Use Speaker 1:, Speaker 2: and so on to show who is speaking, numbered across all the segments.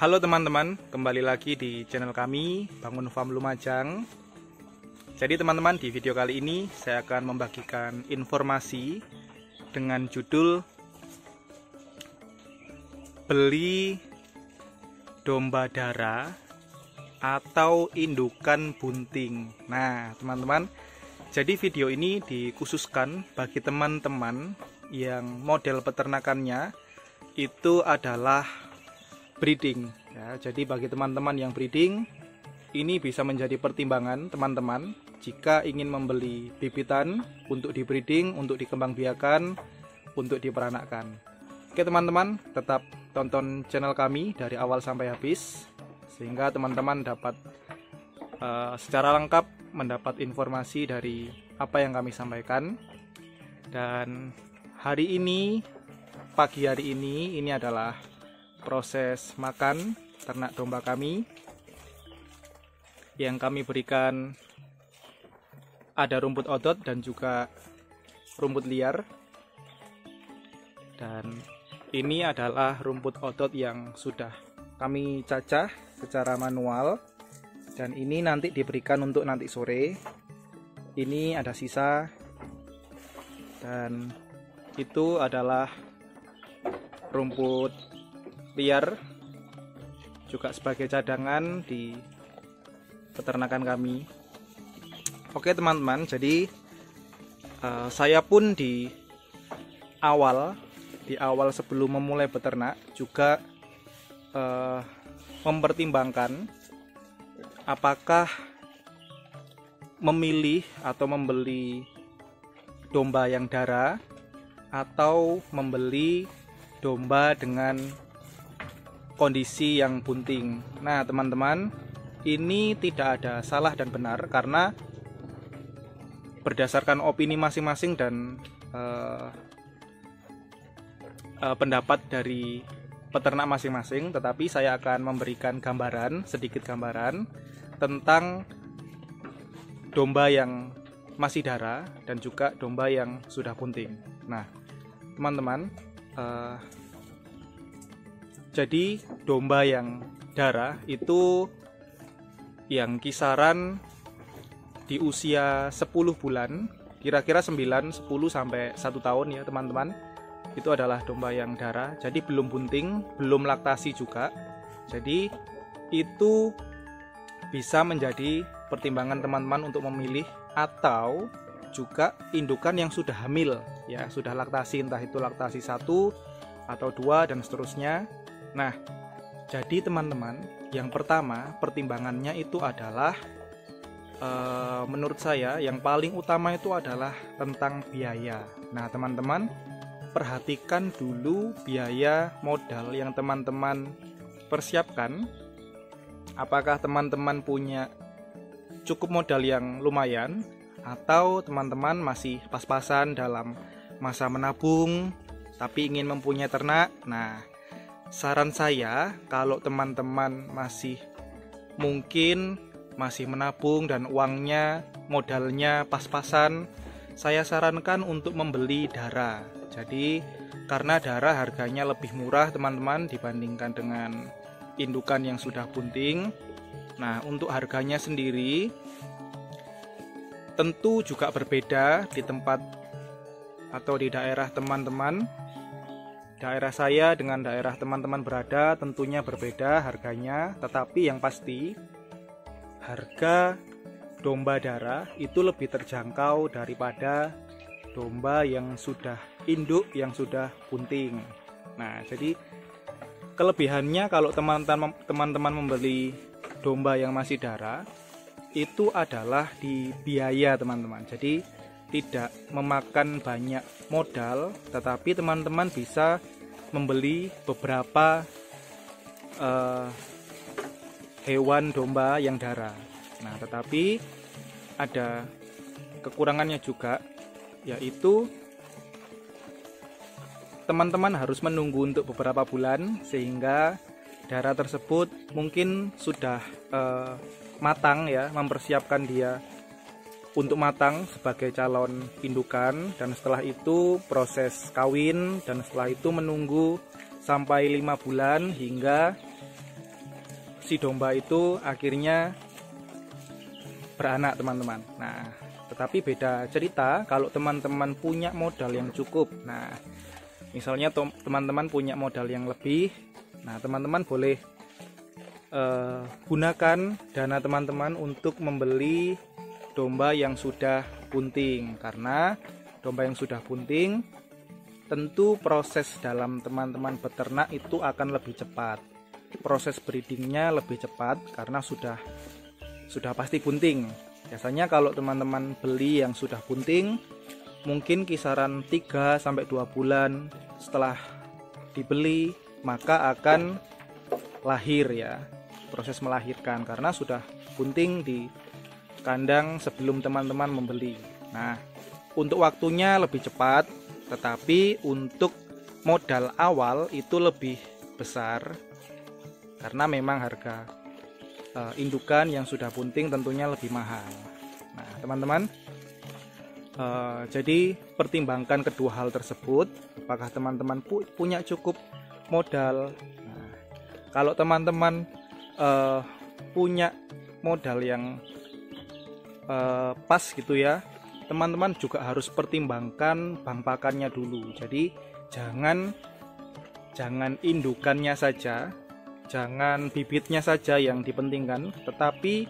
Speaker 1: Halo teman-teman, kembali lagi di channel kami Bangun Farm Lumajang. Jadi teman-teman, di video kali ini saya akan membagikan informasi dengan judul beli domba dara atau indukan bunting. Nah teman-teman, jadi video ini dikhususkan bagi teman-teman yang model peternakannya itu adalah breeding ya. Jadi bagi teman-teman yang breeding, ini bisa menjadi pertimbangan teman-teman jika ingin membeli bibitan untuk di breeding, untuk dikembangbiakan, untuk diperanakkan. Oke teman-teman, tetap tonton channel kami dari awal sampai habis sehingga teman-teman dapat secara lengkap mendapat informasi dari apa yang kami sampaikan. Dan hari ini, pagi hari ini adalah proses makan ternak domba kami. Yang kami berikan ada rumput odot dan juga rumput liar. Dan ini adalah rumput odot yang sudah kami cacah secara manual. Dan ini nanti diberikan untuk nanti sore. Ini ada sisa. Dan itu adalah rumput liar juga sebagai cadangan di peternakan kami. Oke teman-teman, jadi saya pun di awal sebelum memulai beternak juga mempertimbangkan apakah memilih atau membeli domba yang dara atau membeli domba dengan kondisi yang bunting. Nah teman-teman, ini tidak ada salah dan benar karena berdasarkan opini masing-masing dan pendapat dari peternak masing-masing. Tetapi saya akan memberikan sedikit gambaran tentang domba yang masih dara dan juga domba yang sudah bunting. Nah teman-teman, jadi domba yang dara itu yang kisaran di usia 10 bulan, kira-kira 9, 10 sampai 1 tahun ya teman-teman. Itu adalah domba yang dara, jadi belum bunting, belum laktasi juga. Jadi itu bisa menjadi pertimbangan teman-teman untuk memilih, atau juga indukan yang sudah hamil ya, sudah laktasi, entah itu laktasi 1 atau 2 dan seterusnya. Nah, jadi teman-teman, yang pertama pertimbangannya itu adalah menurut saya yang paling utama itu adalah tentang biaya. Nah teman-teman, perhatikan dulu biaya modal yang teman-teman persiapkan. Apakah teman-teman punya cukup modal yang lumayan, atau teman-teman masih pas-pasan dalam masa menabung tapi ingin mempunyai ternak. Nah, saran saya, kalau teman-teman mungkin masih menabung dan uangnya, modalnya pas-pasan, saya sarankan untuk membeli dara. Jadi karena dara harganya lebih murah teman-teman dibandingkan dengan indukan yang sudah bunting. Nah untuk harganya sendiri tentu juga berbeda di tempat atau di daerah teman-teman. Daerah saya dengan daerah teman-teman berada tentunya berbeda harganya, tetapi yang pasti harga domba dara itu lebih terjangkau daripada domba yang sudah induk, yang sudah bunting. Nah, jadi kelebihannya kalau teman-teman membeli domba yang masih dara itu adalah di biaya teman-teman. Jadi tidak memakan banyak modal, tetapi teman-teman bisa membeli beberapa hewan domba yang dara. Nah, tetapi ada kekurangannya juga, yaitu teman-teman harus menunggu untuk beberapa bulan sehingga dara tersebut mungkin sudah matang ya, mempersiapkan dia untuk matang sebagai calon indukan. Dan setelah itu proses kawin, dan setelah itu menunggu sampai 5 bulan hingga si domba itu akhirnya beranak, teman-teman. Nah, tetapi beda cerita kalau teman-teman punya modal yang cukup. Nah, misalnya teman-teman punya modal yang lebih, nah teman-teman boleh gunakan dana teman-teman untuk membeli domba yang sudah bunting, karena domba yang sudah bunting tentu proses dalam teman-teman beternak itu akan lebih cepat, proses breedingnya lebih cepat karena sudah pasti bunting. Biasanya kalau teman-teman beli yang sudah bunting, mungkin kisaran 3-2 bulan setelah dibeli maka akan lahir ya, proses melahirkan karena sudah bunting di kandang sebelum teman-teman membeli. Nah, untuk waktunya lebih cepat, tetapi untuk modal awal itu lebih besar karena memang harga indukan yang sudah bunting tentunya lebih mahal. Nah, teman-teman, jadi pertimbangkan kedua hal tersebut. Apakah teman-teman punya cukup modal? Nah, kalau teman-teman punya modal yang pas gitu ya, teman-teman juga harus pertimbangkan bang pakannya dulu. Jadi jangan indukannya saja, jangan bibitnya saja yang dipentingkan, tetapi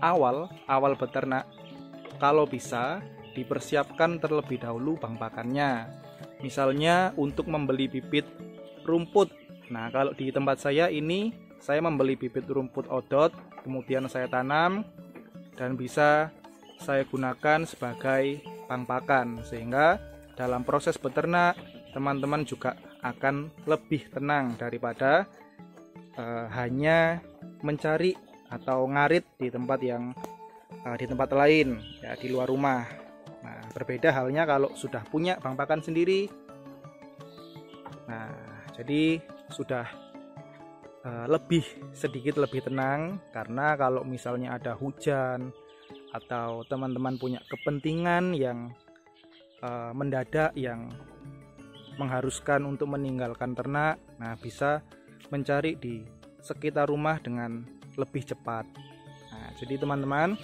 Speaker 1: awal beternak kalau bisa dipersiapkan terlebih dahulu bang pakannya. Misalnya untuk membeli bibit rumput. Nah, kalau di tempat saya ini saya membeli bibit rumput odot, kemudian saya tanam dan bisa saya gunakan sebagai bang pakan, sehingga dalam proses beternak teman-teman juga akan lebih tenang daripada hanya mencari atau ngarit di tempat lain ya, di luar rumah. Nah, berbeda halnya kalau sudah punya bang pakan sendiri. Nah, jadi sudah sedikit lebih tenang, karena kalau misalnya ada hujan atau teman-teman punya kepentingan yang mendadak yang mengharuskan untuk meninggalkan ternak, nah bisa mencari di sekitar rumah dengan lebih cepat. Nah, jadi teman-teman,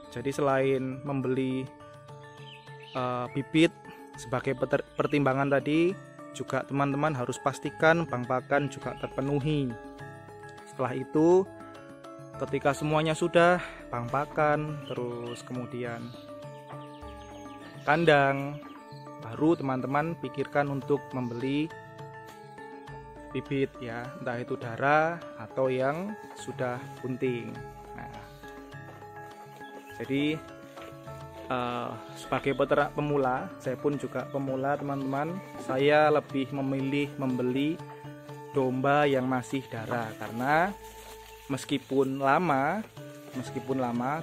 Speaker 1: selain membeli bibit sebagai pertimbangan tadi, juga teman-teman harus pastikan bang pakan juga terpenuhi. Setelah itu, ketika semuanya sudah, bang pakan, terus kemudian kandang, baru teman-teman pikirkan untuk membeli bibit ya, entah itu darah atau yang sudah bunting. Nah, jadi sebagai peternak pemula, saya pun juga pemula teman-teman, saya lebih memilih membeli domba yang masih darah, karena meskipun lama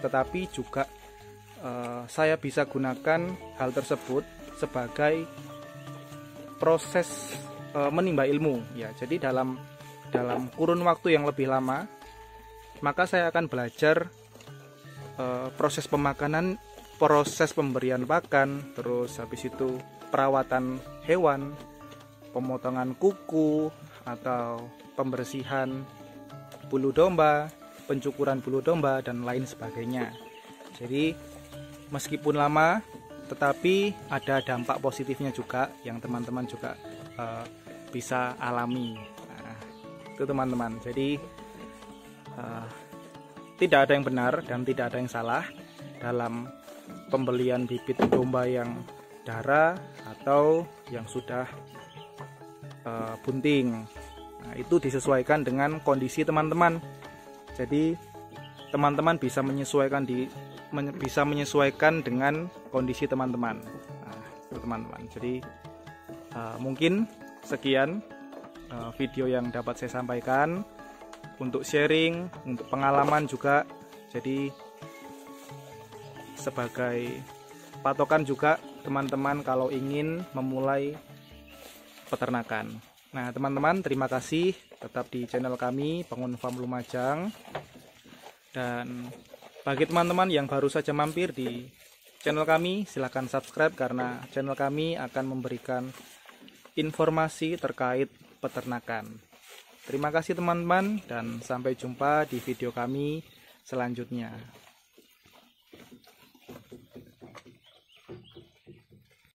Speaker 1: tetapi juga saya bisa gunakan hal tersebut sebagai proses menimba ilmu ya. Jadi dalam kurun waktu yang lebih lama, maka saya akan belajar proses pemakanan, proses pemberian pakan, terus habis itu perawatan hewan, pemotongan kuku atau pembersihan bulu domba, pencukuran bulu domba dan lain sebagainya. Jadi meskipun lama, tetapi ada dampak positifnya juga yang teman-teman juga bisa alami. Nah, itu teman-teman. Jadi tidak ada yang benar dan tidak ada yang salah dalam pembelian bibit domba yang darah atau yang sudah bunting. Nah, itu disesuaikan dengan kondisi teman-teman. Jadi teman-teman bisa menyesuaikan dengan kondisi teman-teman. Nah, itu teman-teman. Jadi mungkin sekian video yang dapat saya sampaikan untuk sharing, untuk pengalaman juga. Jadi sebagai patokan juga teman-teman kalau ingin memulai peternakan. Nah, teman-teman, terima kasih tetap di channel kami Bangun Farm Lumajang. Dan bagi teman-teman yang baru saja mampir di channel kami, silahkan subscribe karena channel kami akan memberikan informasi terkait peternakan. Terima kasih teman-teman dan sampai jumpa di video kami selanjutnya.